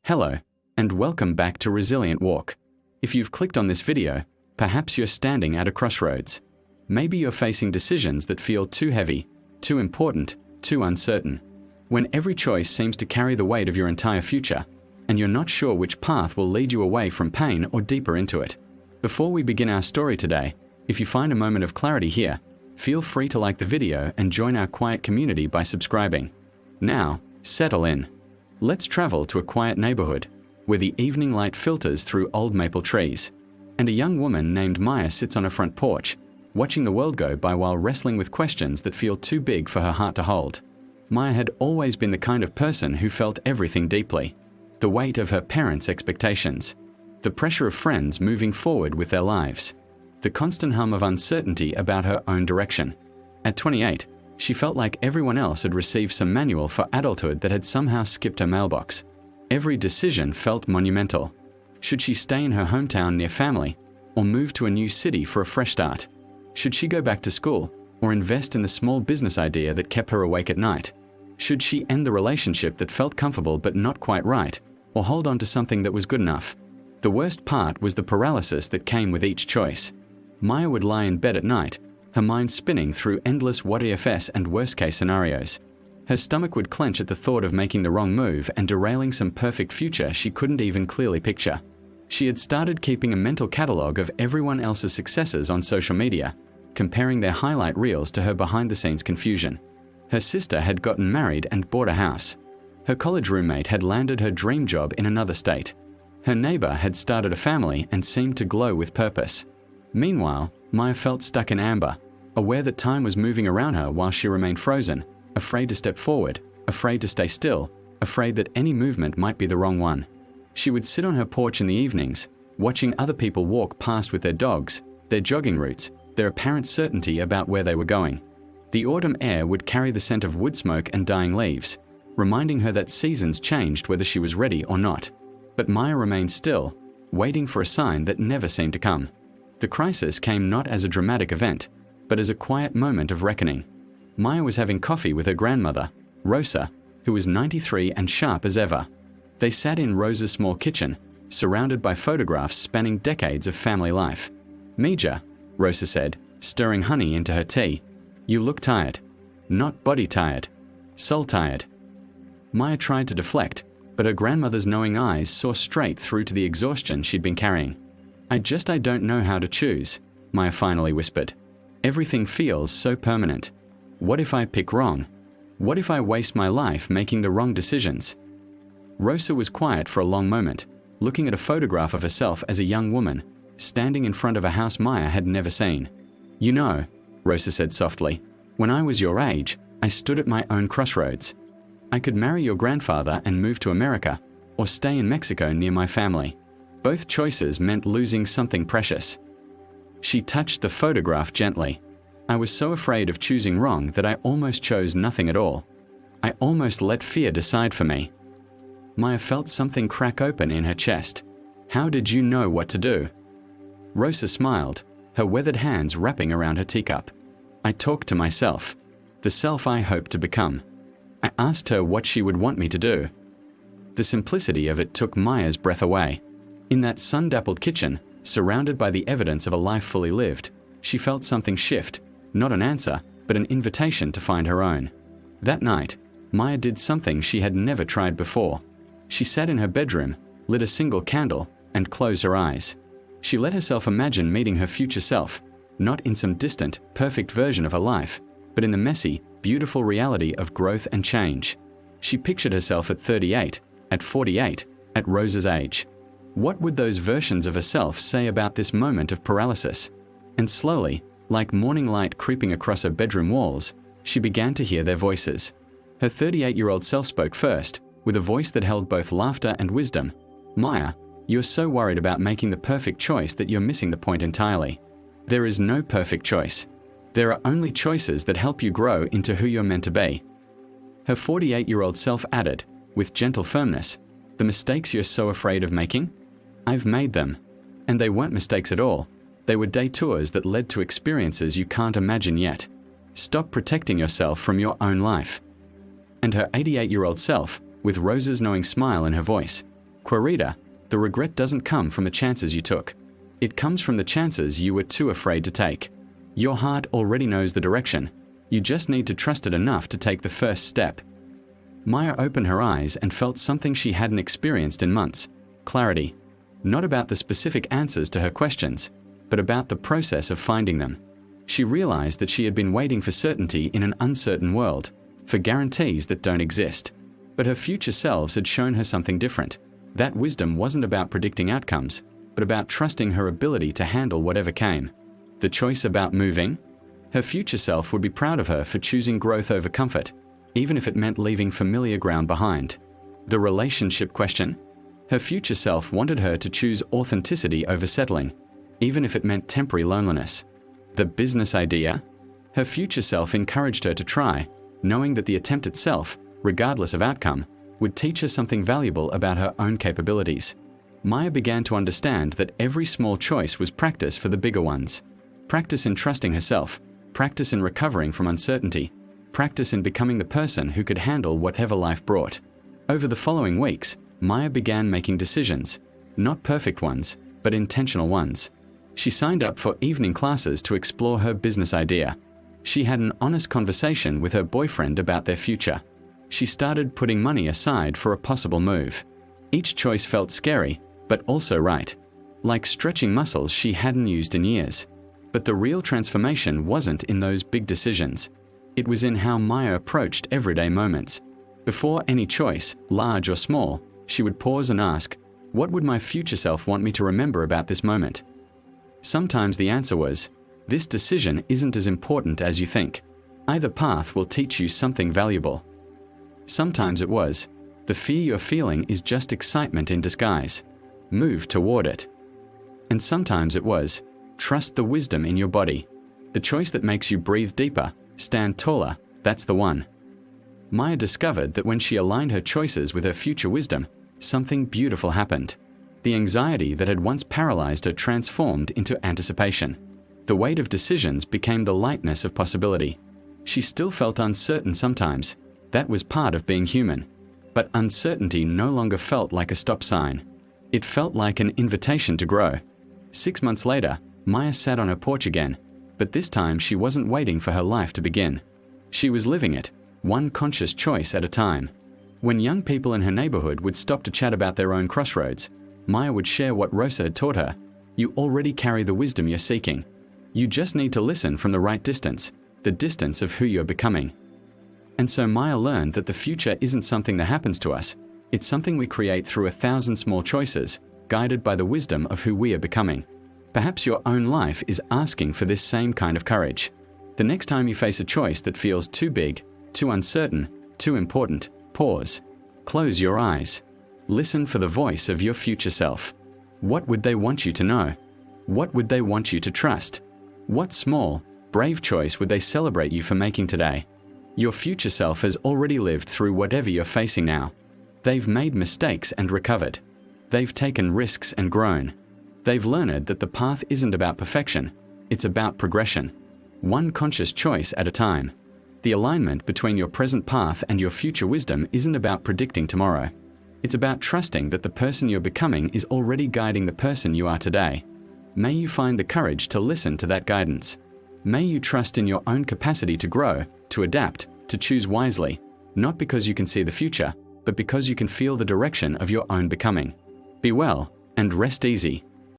Hello, and welcome back to Resilient Walk. If you've clicked on this video, perhaps you're standing at a crossroads. Maybe you're facing decisions that feel too heavy, too important, too uncertain. When every choice seems to carry the weight of your entire future, and you're not sure which path will lead you away from pain or deeper into it. Before we begin our story today, if you find a moment of clarity here, feel free to like the video and join our quiet community by subscribing. Now, settle in. Let's travel to a quiet neighborhood, where the evening light filters through old maple trees, and a young woman named Maya sits on her front porch, watching the world go by while wrestling with questions that feel too big for her heart to hold. Maya had always been the kind of person who felt everything deeply. The weight of her parents' expectations, the pressure of friends moving forward with their lives, the constant hum of uncertainty about her own direction. At 28, she felt like everyone else had received some manual for adulthood that had somehow skipped her mailbox. Every decision felt monumental. Should she stay in her hometown near family, or move to a new city for a fresh start? Should she go back to school, or invest in the small business idea that kept her awake at night? Should she end the relationship that felt comfortable but not quite right, or hold on to something that was good enough? The worst part was the paralysis that came with each choice. Maya would lie in bed at night, her mind spinning through endless what-ifs and worst-case scenarios. Her stomach would clench at the thought of making the wrong move and derailing some perfect future she couldn't even clearly picture. She had started keeping a mental catalogue of everyone else's successes on social media, comparing their highlight reels to her behind-the-scenes confusion. Her sister had gotten married and bought a house. Her college roommate had landed her dream job in another state. Her neighbor had started a family and seemed to glow with purpose. Meanwhile, Maya felt stuck in amber, aware that time was moving around her while she remained frozen, afraid to step forward, afraid to stay still, afraid that any movement might be the wrong one. She would sit on her porch in the evenings, watching other people walk past with their dogs, their jogging routes, their apparent certainty about where they were going. The autumn air would carry the scent of wood smoke and dying leaves, reminding her that seasons changed whether she was ready or not. But Maya remained still, waiting for a sign that never seemed to come. The crisis came not as a dramatic event, but as a quiet moment of reckoning. Maya was having coffee with her grandmother, Rosa, who was 93 and sharp as ever. They sat in Rosa's small kitchen, surrounded by photographs spanning decades of family life. "Mija," Rosa said, stirring honey into her tea, "you look tired. Not body tired, soul tired." Maya tried to deflect, but her grandmother's knowing eyes saw straight through to the exhaustion she'd been carrying. I don't know how to choose," Maya finally whispered. "Everything feels so permanent. What if I pick wrong? What if I waste my life making the wrong decisions?" Rosa was quiet for a long moment, looking at a photograph of herself as a young woman, standing in front of a house Maya had never seen. "You know," Rosa said softly, "when I was your age, I stood at my own crossroads. I could marry your grandfather and move to America, or stay in Mexico near my family. Both choices meant losing something precious." She touched the photograph gently. "I was so afraid of choosing wrong that I almost chose nothing at all. I almost let fear decide for me." Maya felt something crack open in her chest. "How did you know what to do?" Rosa smiled, her weathered hands wrapping around her teacup. "I talked to myself, the self I hoped to become. I asked her what she would want me to do." The simplicity of it took Maya's breath away. In that sun-dappled kitchen, surrounded by the evidence of a life fully lived, she felt something shift, not an answer, but an invitation to find her own. That night, Maya did something she had never tried before. She sat in her bedroom, lit a single candle, and closed her eyes. She let herself imagine meeting her future self, not in some distant, perfect version of her life, but in the messy, beautiful reality of growth and change. She pictured herself at 38, at 48, at Rosa's age. What would those versions of herself say about this moment of paralysis? And slowly, like morning light creeping across her bedroom walls, she began to hear their voices. Her 38-year-old self spoke first, with a voice that held both laughter and wisdom. "Maya, you're so worried about making the perfect choice that you're missing the point entirely. There is no perfect choice. There are only choices that help you grow into who you're meant to be." Her 48-year-old self added, with gentle firmness, "The mistakes you're so afraid of making? I've made them. And they weren't mistakes at all. They were detours that led to experiences you can't imagine yet. Stop protecting yourself from your own life." And her 88-year-old self, with Rosa's knowing smile in her voice, Querida, the regret doesn't come from the chances you took. It comes from the chances you were too afraid to take. Your heart already knows the direction. You just need to trust it enough to take the first step. Maya opened her eyes and felt something she hadn't experienced in months: clarity. Not about the specific answers to her questions, but about the process of finding them. She realized that she had been waiting for certainty in an uncertain world, for guarantees that don't exist. But her future selves had shown her something different. That wisdom wasn't about predicting outcomes, but about trusting her ability to handle whatever came. The choice about moving? Her future self would be proud of her for choosing growth over comfort, even if it meant leaving familiar ground behind. The relationship question? Her future self wanted her to choose authenticity over settling, even if it meant temporary loneliness. The business idea? Her future self encouraged her to try, knowing that the attempt itself, regardless of outcome, would teach her something valuable about her own capabilities. Maya began to understand that every small choice was practice for the bigger ones. Practice in trusting herself, practice in recovering from uncertainty, practice in becoming the person who could handle whatever life brought. Over the following weeks, Maya began making decisions, not perfect ones, but intentional ones. She signed up for evening classes to explore her business idea. She had an honest conversation with her boyfriend about their future. She started putting money aside for a possible move. Each choice felt scary, but also right. Like stretching muscles she hadn't used in years. But the real transformation wasn't in those big decisions. It was in how Maya approached everyday moments. Before any choice, large or small, she would pause and ask, what would my future self want me to remember about this moment? Sometimes the answer was, this decision isn't as important as you think. Either path will teach you something valuable. Sometimes it was, the fear you're feeling is just excitement in disguise. Move toward it. And sometimes it was, trust the wisdom in your body. The choice that makes you breathe deeper, stand taller, that's the one. Maya discovered that when she aligned her choices with her future wisdom, something beautiful happened. The anxiety that had once paralyzed her transformed into anticipation. The weight of decisions became the lightness of possibility. She still felt uncertain sometimes. That was part of being human. But uncertainty no longer felt like a stop sign. It felt like an invitation to grow. 6 months later, Maya sat on her porch again, but this time she wasn't waiting for her life to begin. She was living it, one conscious choice at a time. When young people in her neighborhood would stop to chat about their own crossroads, Maya would share what Rosa had taught her. You already carry the wisdom you're seeking. You just need to listen from the right distance, the distance of who you're becoming. And so Maya learned that the future isn't something that happens to us. It's something we create through 1,000 small choices, guided by the wisdom of who we are becoming. Perhaps your own life is asking for this same kind of courage. The next time you face a choice that feels too big, too uncertain, too important, pause. Close your eyes. Listen for the voice of your future self. What would they want you to know? What would they want you to trust? What small, brave choice would they celebrate you for making today? Your future self has already lived through whatever you're facing now. They've made mistakes and recovered. They've taken risks and grown. They've learned that the path isn't about perfection, it's about progression. One conscious choice at a time. The alignment between your present path and your future wisdom isn't about predicting tomorrow. It's about trusting that the person you're becoming is already guiding the person you are today. May you find the courage to listen to that guidance. May you trust in your own capacity to grow, to adapt, to choose wisely, not because you can see the future, but because you can feel the direction of your own becoming. Be well, and rest easy.